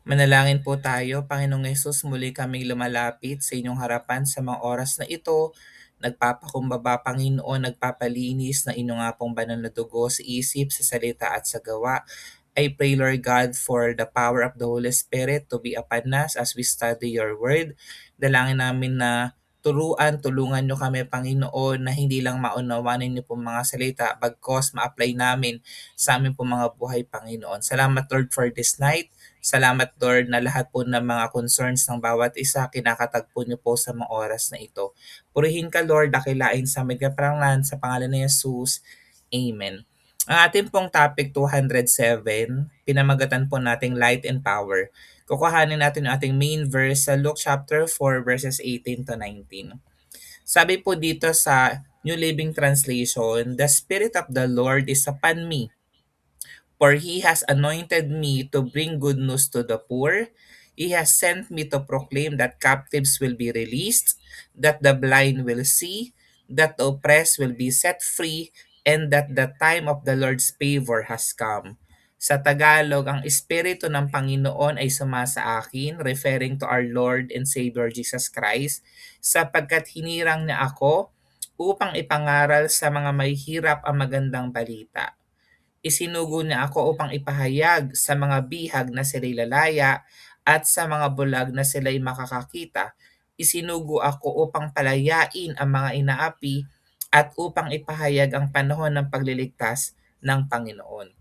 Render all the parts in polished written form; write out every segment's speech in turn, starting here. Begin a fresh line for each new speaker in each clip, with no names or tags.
Manalangin po tayo, Panginoong Yesus, muli kaming lumalapit sa inyong harapan sa mga oras na ito. Nagpapakumbaba, Panginoon, nagpapalinis na inyong nga pong banal na dugo sa isip, sa salita at sa gawa. I pray, Lord God, for the power of the Holy Spirit to be upon us as we study your word. Dalangin namin na tulungan nyo kami, Panginoon, na hindi lang maunawanin niyo pong mga salita, bagkos ma-apply namin sa amin pong mga buhay, Panginoon. Salamat, Lord, for this night. Salamat, Lord, na lahat po ng mga concerns ng bawat isa, kinakatagpo niyo po sa mga oras na ito. Purihin ka, Lord, dakilain sa aming kaparangan sa pangalan ni Jesus. Amen. Ang ating pong topic 207, pinamagatan po nating light and power. Kukuhanin natin yung ating main verse sa Luke chapter 4 verses 18 to 19. Sabi po dito sa New Living Translation, "The Spirit of the Lord is upon me, for He has anointed me to bring good news to the poor. He has sent me to proclaim that captives will be released, that the blind will see, that the oppressed will be set free, and that the time of the Lord's favor has come." Sa Tagalog, ang Espiritu ng Panginoon ay sumasa akin, referring to our Lord and Savior Jesus Christ, sapagkat hinirang niya ako upang ipangaral sa mga may hirap ang magandang balita. Isinugo niya ako upang ipahayag sa mga bihag na sila'y lalaya at sa mga bulag na sila'y makakakita. Isinugo ako upang palayain ang mga inaapi at upang ipahayag ang panahon ng pagliligtas ng Panginoon.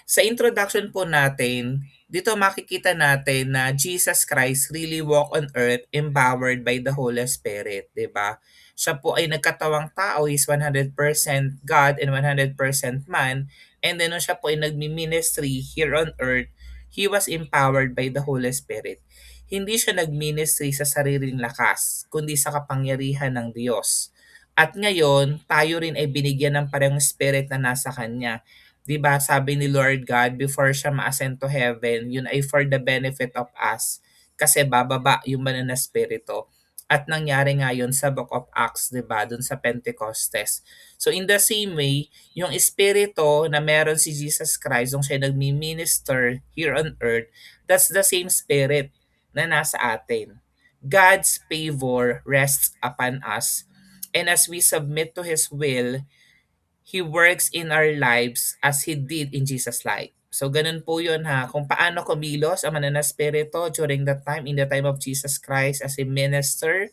Sa introduction po natin, dito makikita natin na Jesus Christ really walk on earth empowered by the Holy Spirit, 'di ba? Siya po ay nagkatawang tao, is 100% God and 100% man. And then nung siya po ay nagmi-ministry here on earth, he was empowered by the Holy Spirit. Hindi siya nag-ministry sa sariling lakas, kundi sa kapangyarihan ng Diyos. At ngayon, tayo rin ay binigyan ng parehong spirit na nasa Kanya. 'Di ba sabi ni Lord God before siya ma-ascend to heaven, yun ay for the benefit of us kasi bababa yung banal na spirito. At nangyari nga yun sa Book of Acts, 'di ba, dun sa Pentecostes. So in the same way, yung espiritu na meron si Jesus Christ nung siya nagmi-minister here on earth, that's the same spirit na nasa atin. God's favor rests upon us, and as we submit to His will, He works in our lives as He did in Jesus' life. So ganun po yun ha, kung paano kumilos ang manana spirito during that time, in the time of Jesus Christ as a minister,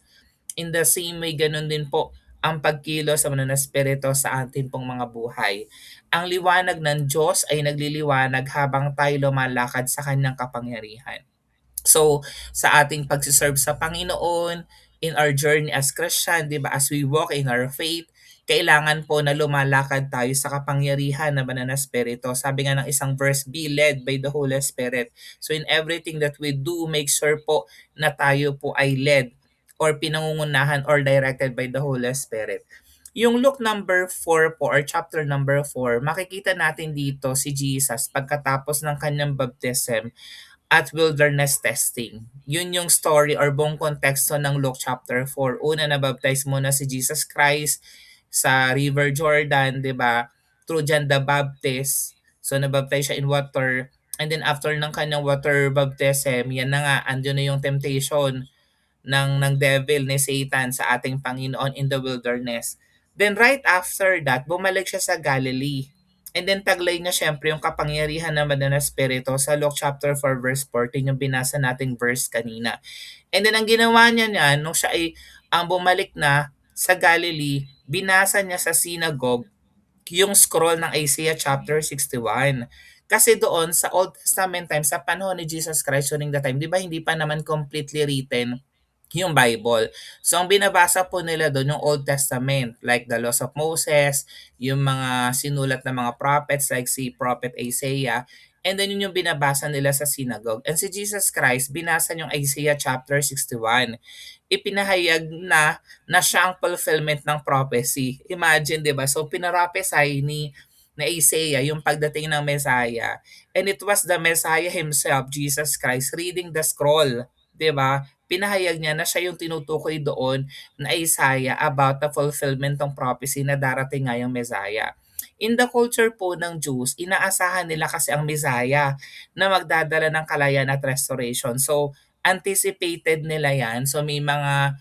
in the same way ganun din po ang pagkilos sa manana spirito sa atin pong mga buhay. Ang liwanag ng Diyos ay nagliliwanag habang tayo lumalakad sa kanyang kapangyarihan. So, sa ating pagsiserve sa Panginoon, in our journey as Christian, di ba, as we walk in our faith, kailangan po na lumalakad tayo sa kapangyarihan na banal na Espiritu. Sabi nga ng isang verse, be led by the Holy Spirit. So in everything that we do, make sure po na tayo po ay led or pinangungunahan or directed by the Holy Spirit. Yung Luke number 4 po or chapter number 4, makikita natin dito si Jesus pagkatapos ng kanyang baptism at wilderness testing. Yun yung story or buong konteksto ng Luke chapter 4. Una, nabaptize muna si Jesus Christ sa River Jordan, di ba? Through John the Baptist. So, nabaptize siya in water. And then after ng kanyang water baptism, yan na nga, andun na yung temptation ng devil ni Satan sa ating Panginoon in the wilderness. Then right after that, bumalik siya sa Galilee. And then taglay niya syempre yung kapangyarihan naman ng Espiritu sa Luke chapter 4 verse 14, yung binasa nating verse kanina. And then ang ginawa niya nung siya ay ang bumalik na sa Galilee, binasa niya sa synagogue yung scroll ng Isaiah chapter 61. Kasi doon sa Old Testament time, sa panahon ni Jesus Christ during the time, di ba hindi pa naman completely written yung Bible. So ang binabasa po nila doon yung Old Testament, like the laws of Moses, yung mga sinulat na mga prophets like si Prophet Isaiah, and then yun yung binabasa nila sa synagogue. And si Jesus Christ, binasa yung Isaiah chapter 61. Ipinahayag na siya ang fulfillment ng prophecy. Imagine, 'di ba? So pinarapesay na Isaiah yung pagdating ng Messiah. And it was the Messiah himself, Jesus Christ, reading the scroll, 'di ba? Pinahayag niya na siya yung tinutukoy doon na Isaiah about the fulfillment ng prophecy na darating nga yung Messiah. In the culture po ng Jews, inaasahan nila kasi ang Messiah na magdadala ng kalayaan at restoration. So, anticipated nila yan. So, may mga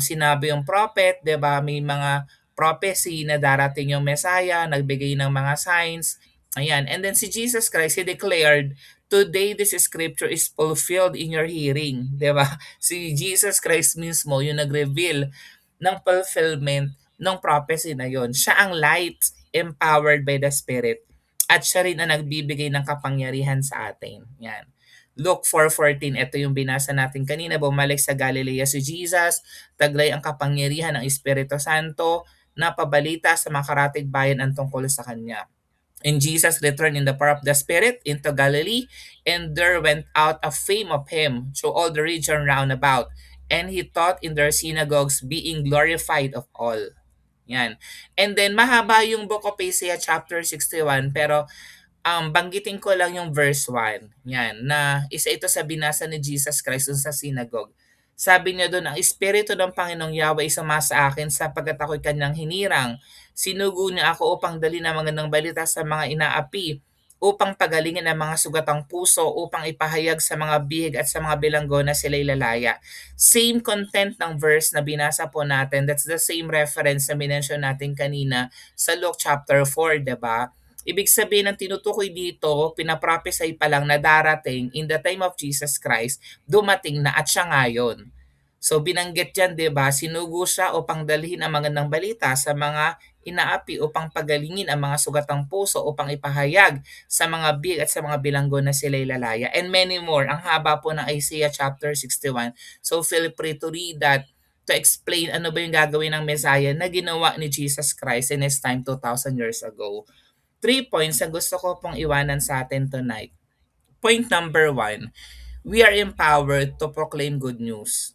sinabi yung prophet, 'di ba? May mga prophecy na darating yung Messiah, nagbigay ng mga signs. Ayan. And then si Jesus Christ, he declared, "Today this scripture is fulfilled in your hearing." 'Di ba? Si Jesus Christ mismo yung nag-reveal ng fulfillment ng prophecy na yon. Siya ang light, empowered by the Spirit. At siya rin ang nagbibigay ng kapangyarihan sa atin. Yan. Luke 4:14, ito yung binasa natin kanina, bumalik sa Galilea si Jesus, taglay ang kapangyarihan ng Espiritu Santo, napabalita sa makaratig bayan ang tungkol sa kanya. And Jesus returned in the power of the Spirit into Galilee, and there went out a fame of him through all the region round about. And he taught in their synagogues, being glorified of all. Yan. And then, mahaba yung book of Isaiah chapter 61, pero banggitin ko lang yung verse 1. Yan, na isa ito sa binasa ni Jesus Christ dun sa synagogue. Sabi niya doon, ang Espiritu ng Panginoong Yahweh ay sumasa akin sapagkat ako'y kanyang hinirang. Sinugo niya ako upang dali ng magandang balita sa mga inaapi, upang pagalingin ang mga sugatang puso, upang ipahayag sa mga bihig at sa mga bilanggo na sila'y lalaya. Same content ng verse na binasa po natin. That's the same reference na minention natin kanina sa Luke chapter 4, diba? Ibig sabihin ng tinutukoy dito, pinaprophesy pa lang na darating in the time of Jesus Christ, dumating na at siya ngayon. So binanggit yan, 'di ba? Sinugo siya upang dalhin ang magandang balita sa mga inaapi, upang pagalingin ang mga sugatang puso, upang ipahayag sa mga big at sa mga bilanggo na sila'y lalaya. And many more. Ang haba po ng Isaiah chapter 61. So feel free to read that to explain ano ba yung gagawin ng Messiah na ginawa ni Jesus Christ in His time 2,000 years ago. 3 points na gusto ko pong iwanan sa atin tonight. Point number 1, we are empowered to proclaim good news.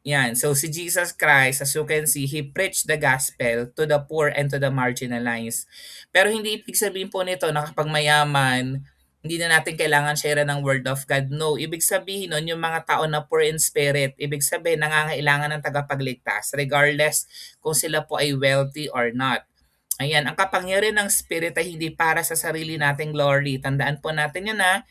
Yan. So si Jesus Christ, as you can see, He preached the gospel to the poor and to the marginalized. Pero hindi ibig sabihin po nito na kapag mayaman, hindi na natin kailangan share ng word of God. No, ibig sabihin nun, yung mga tao na poor in spirit, ibig sabihin nangangailangan ng tagapagligtas regardless kung sila po ay wealthy or not. Ayan, ang kapangyarihan ng Spirit ay hindi para sa sarili nating glory. Tandaan po natin yun na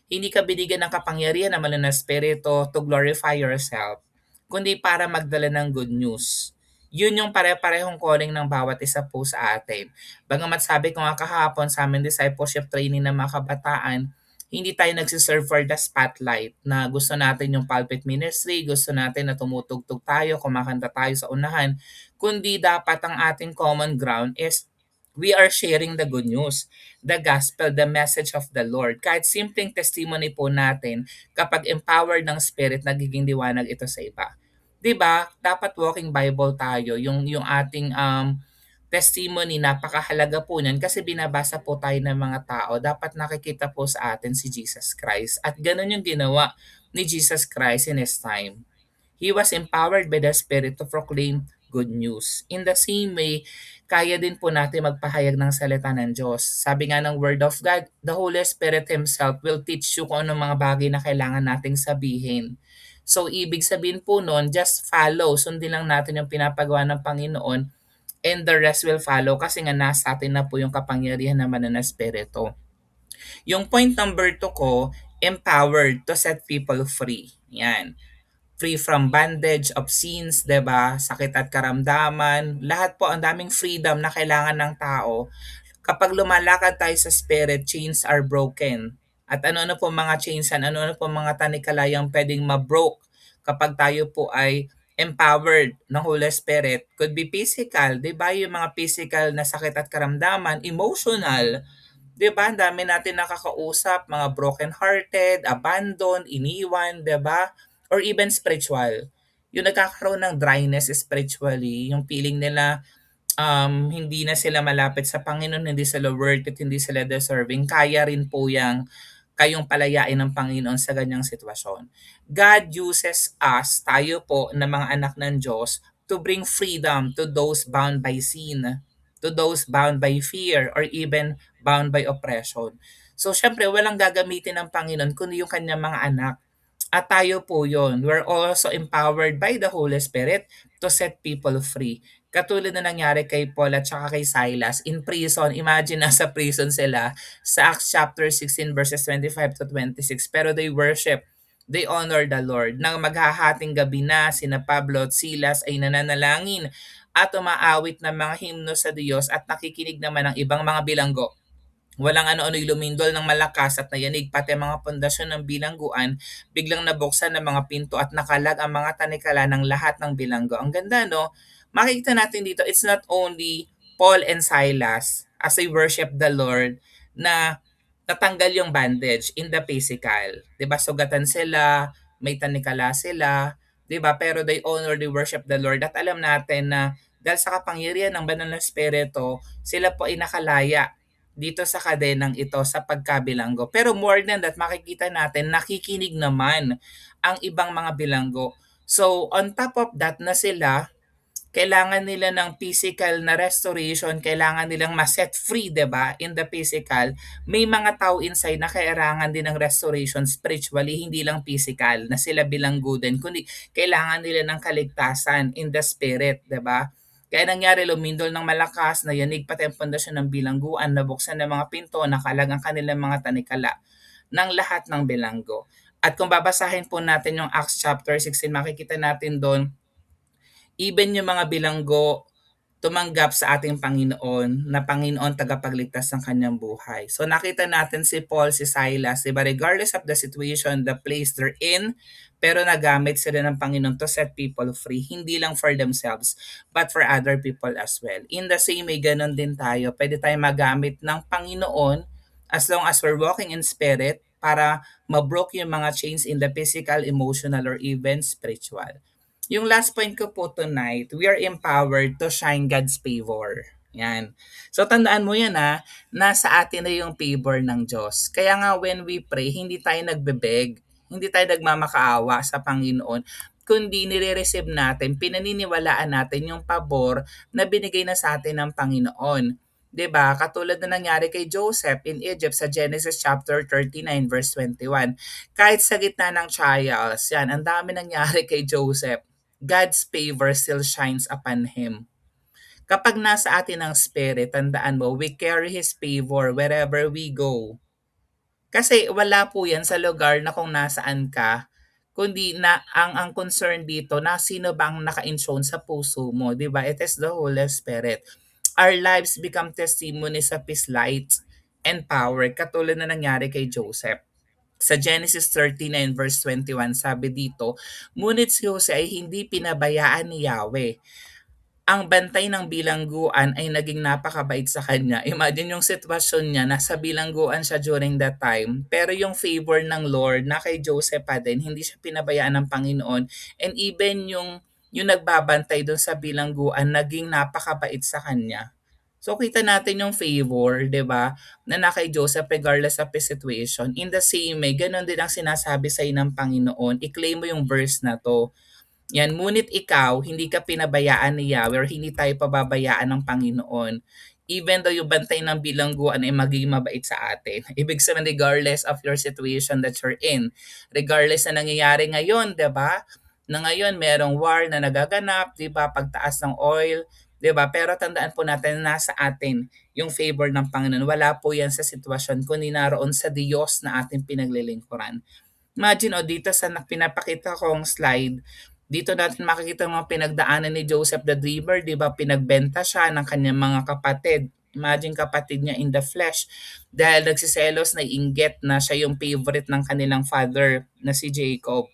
hindi ka binigyan ng kapangyarihan ng malan na Espiritu to glorify yourself, kundi para magdala ng good news. Yun yung pare-parehong calling ng bawat isa po sa atin. Bagamat sabi ko nga kahapon sa aming discipleship training ng mga kabataan, hindi tayo nagsiserve for the spotlight na gusto natin yung pulpit ministry, gusto natin na tumutugtog tayo, kumakanta tayo sa unahan, kundi dapat ang ating common ground is we are sharing the good news, the gospel, the message of the Lord. Kahit simpleng testimony po natin, kapag empowered ng Spirit, nagiging liwanag ito sa iba. 'Di ba? Dapat walking Bible tayo. Yung ating testimony, napakahalaga po niyan kasi binabasa po tayo ng mga tao. Dapat nakikita po sa atin si Jesus Christ. At ganun yung ginawa ni Jesus Christ in His time. He was empowered by the Spirit to proclaim good news. In the same way, kaya din po natin magpahayag ng salita ng Diyos. Sabi nga ng Word of God, the Holy Spirit Himself will teach you kung anong mga bagay na kailangan nating sabihin. So, ibig sabihin po nun, just follow. Sundin lang natin yung pinapagawa ng Panginoon, and the rest will follow kasi nga nasa atin na po yung kapangyarihan naman ng Espiritu. Yung point number 2 ko, empowered to set people free. Yan, free from bondage of sins, 'di ba? Sakit at karamdaman, lahat po ang daming freedom na kailangan ng tao. Kapag lumalakad tayo sa spirit, chains are broken. At ano-ano po mga chains yan, ano-ano po mga tanikalayang pwedeng ma-broke kapag tayo po ay empowered ng Holy Spirit. Could be physical, 'di ba? Yung mga physical na sakit at karamdaman, emotional, 'di ba? Ang dami natin nakakausap, mga broken-hearted, abandoned, iniwan, 'di ba? Or even spiritual. Yung nagkakaroon ng dryness spiritually, yung feeling nila hindi na sila malapit sa Panginoon, hindi sila worth it, hindi sila deserving. Kaya rin po yang kayong palayain ng Panginoon sa ganyang sitwasyon. God uses us, tayo po na mga anak ng Diyos, to bring freedom to those bound by sin, to those bound by fear, or even bound by oppression. So syempre, walang gagamitin ng Panginoon kundi yung kanyang mga anak. At tayo po yon. We're also empowered by the Holy Spirit to set people free. Katulad na nangyari kay Paul at saka kay Silas in prison. Imagine nasa prison sila sa Acts chapter 16 verses 25 to 26 pero they worship, they honor the Lord. Nang maghahating gabi na, sina Pablo at Silas ay nananalangin at umaawit ng mga himno sa Diyos at nakikinig naman ng ibang mga bilanggo. Walang ano-ano'y lumindol ng malakas at nayanig pati ang mga pundasyon ng bilangguan, biglang nabuksan ng mga pinto at nakalag ang mga tanikala ng lahat ng bilanggo. Ang ganda, no? Makikita natin dito, it's not only Paul and Silas as they worship the Lord na natanggal yung bandage in the physical. 'Di ba? Sugatan sila, may tanikala sila, 'di ba? Pero they honor, they worship the Lord. At alam natin na dahil sa kapangyarihan ng banal na espiritu, sila po ay nakalaya dito sa kadenang ito sa pagkabilanggo. Pero more than that, makikita natin nakikinig naman ang ibang mga bilanggo. So on top of that na sila, kailangan nila ng physical na restoration, kailangan nilang ma-set free, 'di ba? In the physical, may mga tao inside na kailangan din ng restoration spiritually, hindi lang physical, na sila bilanggo din, kundi kailangan nila ng kaligtasan in the spirit, 'di ba? Kaya nangyari, lumindol ng malakas, na yanig pati ang pundasyon ng bilangguan, nabuksan ng mga pinto, nakalag ang kanilang mga tanikala ng lahat ng bilanggo. At kung babasahin po natin yung Acts chapter 16, makikita natin doon, even yung mga bilanggo tumanggap sa ating Panginoon na Panginoon tagapagligtas ng kanyang buhay. So nakita natin si Paul, si Silas, diba, regardless of the situation, the place they're in, pero nagamit sila ng Panginoon to set people free, hindi lang for themselves, but for other people as well. In the same way, ganun din tayo. Pwede tayo magamit ng Panginoon as long as we're walking in spirit para mabroke yung mga chains in the physical, emotional, or even spiritual. Yung last point ko po tonight, we are empowered to shine God's favor. Yan. So tandaan mo yan, ha, nasa atin na yung favor ng Diyos. Kaya nga when we pray, hindi tayo nagbebeg, hindi tayo nagmamakaawa sa Panginoon, kundi nire-receive natin, pinaniniwalaan natin yung pabor na binigay na sa atin ng Panginoon. 'Di ba? Katulad na nangyari kay Joseph in Egypt sa Genesis chapter 39 verse 21. Kahit sa gitna ng trials, yan, ang dami nangyari kay Joseph. God's favor still shines upon him. Kapag nasa atin ang Spirit, tandaan mo, we carry His favor wherever we go. Kasi wala po yan sa lugar na kung nasaan ka, kundi na ang concern dito na sino bang naka-intune sa puso mo, di ba? It is the Holy Spirit. Our lives become testimonies of His light and power, katulad na nangyari kay Joseph. Sa Genesis 39 verse 21, sabi dito, ngunit si Jose ay hindi pinabayaan ni Yahweh. Ang bantay ng bilangguan ay naging napakabait sa kanya. Imagine yung sitwasyon niya, nasa bilangguan siya during that time. Pero yung favor ng Lord na kay Joseph pa din, hindi siya pinabayaan ng Panginoon. And even yung nagbabantay doon sa bilangguan, naging napakabait sa kanya. So kita natin yung favor, 'di ba? Na kay Joseph regardless of his situation. In the same way, ganun din ang sinasabi sa ng Panginoon. I-claim mo yung verse na 'to. Yan, ngunit ikaw, hindi ka pinabayaan ni Yahweh or hindi tayo pababayaan ng Panginoon. Even though yung bantay ng bilangguan ay magiging mabait sa atin. Ibig sabihin, regardless of your situation that you're in. Regardless na nangyayari ngayon, di ba? Na ngayon, merong war na nagaganap, di ba? Pagtaas ng oil, di ba? Pero tandaan po natin na nasa atin yung favor ng Panginoon. Wala po yan sa sitwasyon, kundi naroon sa Diyos na ating pinaglilingkuran. Imagine, dito sa pinapakita kong slide, dito natin makikita ang mga pinagdaanan ni Joseph the Dreamer, di ba? Pinagbenta siya ng kanyang mga kapatid. Imagine, kapatid niya in the flesh. Dahil nagsiselos na inggit na siya yung favorite ng kanilang father na si Jacob.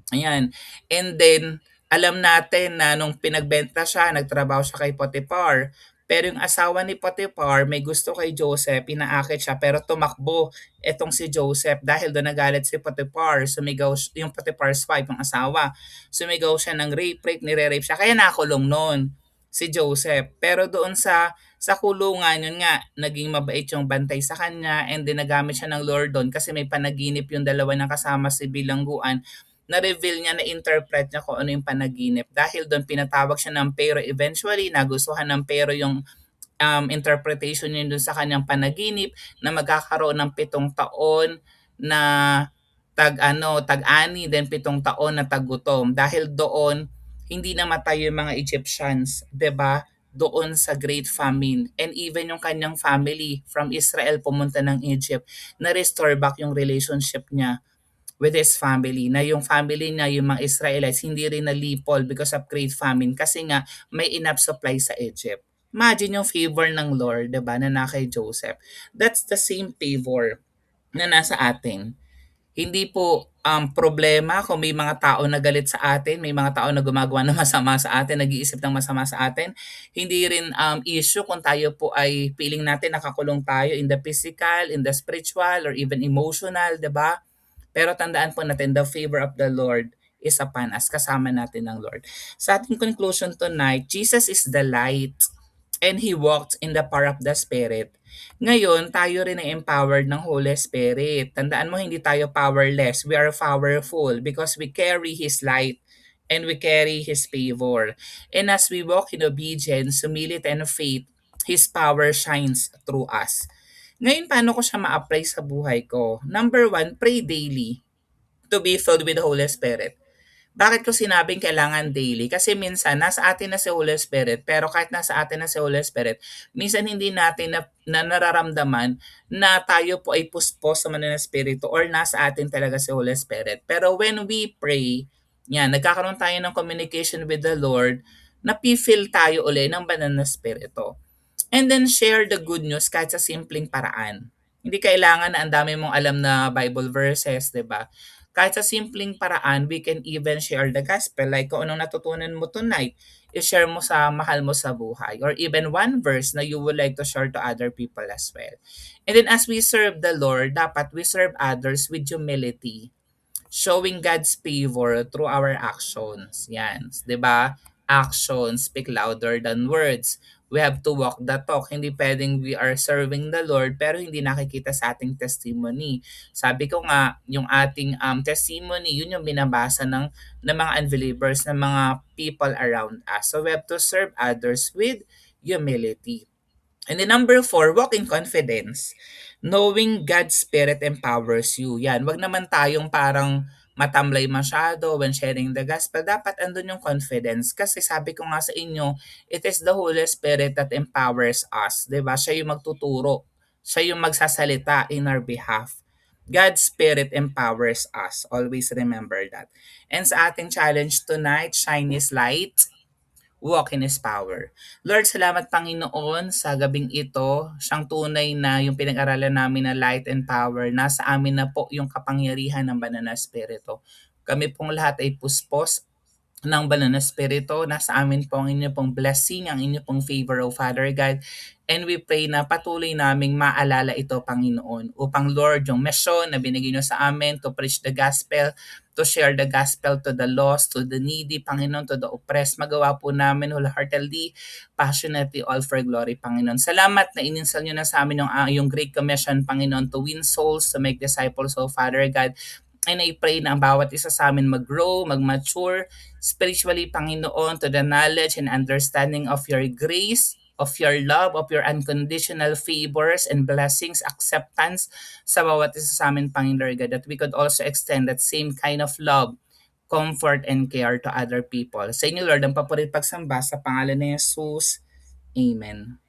Ayan. And then, alam natin na nung pinagbenta siya, nagtrabaho siya kay Potiphar. Pero yung asawa ni Potiphar, may gusto kay Joseph, inaakit siya, pero tumakbo etong si Joseph dahil doon nagalit si Potiphar. Sumigaw yung Potiphar's wife, yung asawa. Sumigaw siya ng rape, nire-rape siya. Kaya nakulong noon si Joseph. Pero doon sa kulungan, yun nga, naging mabait yung bantay sa kanya and then nagamit siya ng Lord doon kasi may panaginip yung dalawa na kasama si bilangguan, na-reveal niya, na-interpret niya kung ano yung panaginip. Dahil doon pinatawag siya ng Pero. Eventually, nagustuhan ng Pero yung interpretation niya doon sa kanyang panaginip na magkakaroon ng 7 taon na tag-ani, then 7 taon na taggutom. Dahil doon, hindi namatay yung mga Egyptians, 'di ba? Doon sa Great Famine. And even yung kanyang family from Israel pumunta ng Egypt, na-restore back yung relationship niya with his family. Na yung family niya, yung mga Israelites, hindi rin nalipol because of Great Famine kasi nga may enough supply sa Egypt. Imagine yung favor ng Lord, 'di ba, na na kay Joseph. That's the same favor na nasa atin. Hindi po problema kung may mga tao na galit sa atin, may mga tao na gumagawa ng masama sa atin, nag-iisip ng masama sa atin. Hindi rin issue kung tayo po ay feeling natin nakakulong tayo in the physical, in the spiritual, or even emotional, 'di ba? Pero tandaan po natin, the favor of the Lord is upon us. Kasama natin ng Lord. Sa ating conclusion tonight, Jesus is the light and He walked in the power of the Spirit. Ngayon, tayo rin ay empowered ng Holy Spirit. Tandaan mo, hindi tayo powerless. We are powerful because we carry His light and we carry His favor. And as we walk in obedience, humility, and faith, His power shines through us. Ngayon, paano ko siya ma-apply sa buhay ko? Number one, pray daily to be filled with the Holy Spirit. Bakit ko sinabing kailangan daily? Kasi minsan, nasa atin na si Holy Spirit, pero kahit nasa atin na si Holy Spirit, minsan hindi natin na nararamdaman na tayo po ay puspos sa manan ng Espiritu or nasa atin talaga si Holy Spirit. Pero when we pray, yan, nagkakaroon tayo ng communication with the Lord, napifeel tayo uli ng banal na Espiritu. And then share the good news kahit sa simpleng paraan. Hindi kailangan na ang dami mong alam na Bible verses, 'di ba? Kahit sa simpleng paraan, we can even share the gospel. Like kung anong natutunan mo tonight, i-share mo sa mahal mo sa buhay. Or even one verse na you would like to share to other people as well. And then as we serve the Lord, dapat we serve others with humility, showing God's favor through our actions. Yan, 'di ba? Actions speak louder than words. We have to walk the talk. Hindi pwedeng we are serving the Lord pero hindi nakikita sa ating testimony. Sabi ko nga, yung ating testimony, yun yung binabasa ng mga unbelievers, ng mga people around us. So we have to serve others with humility. And then number four, walk in confidence. Knowing God's Spirit empowers you. Yan, wag naman tayong parang matamlay masyado when sharing the gospel. Dapat andun yung confidence. Kasi sabi ko nga sa inyo, it is the Holy Spirit that empowers us. 'Di ba? Siya yung magtuturo. Siya yung magsasalita in our behalf. God's Spirit empowers us. Always remember that. And sa ating challenge tonight, shine His light, walk in His power. Lord, salamat Panginoon sa gabing ito. Siyang tunay na yung pinag-aralan namin na light and power. Nasa amin na po yung kapangyarihan ng banal na Espiritu. Kami pong lahat ay puspos ng banal na Espiritu. Nasa amin po ang inyo pong blessing, ang inyo pong favor, O Father God. And we pray na patuloy naming maalala ito, Panginoon, upang Lord, yung mission na binigay nyo sa amin to preach the gospel, to share the gospel to the lost, to the needy, Panginoon, to the oppressed, magawa po namin wholeheartedly, passionately, all for glory, Panginoon. Salamat na ininsal nyo na sa amin yung Great Commission, Panginoon, to win souls, to make disciples, O Father God. And I pray na ang bawat isa sa amin mag-grow, mag-mature spiritually, Panginoon, to the knowledge and understanding of your grace, of your love, of your unconditional favors and blessings, acceptance sa bawat isa sa amin, Panginoon God, that we could also extend that same kind of love, comfort, and care to other people. Sa inyo, Lord, ang papurit pagsamba sa pangalan ni Jesus. Amen.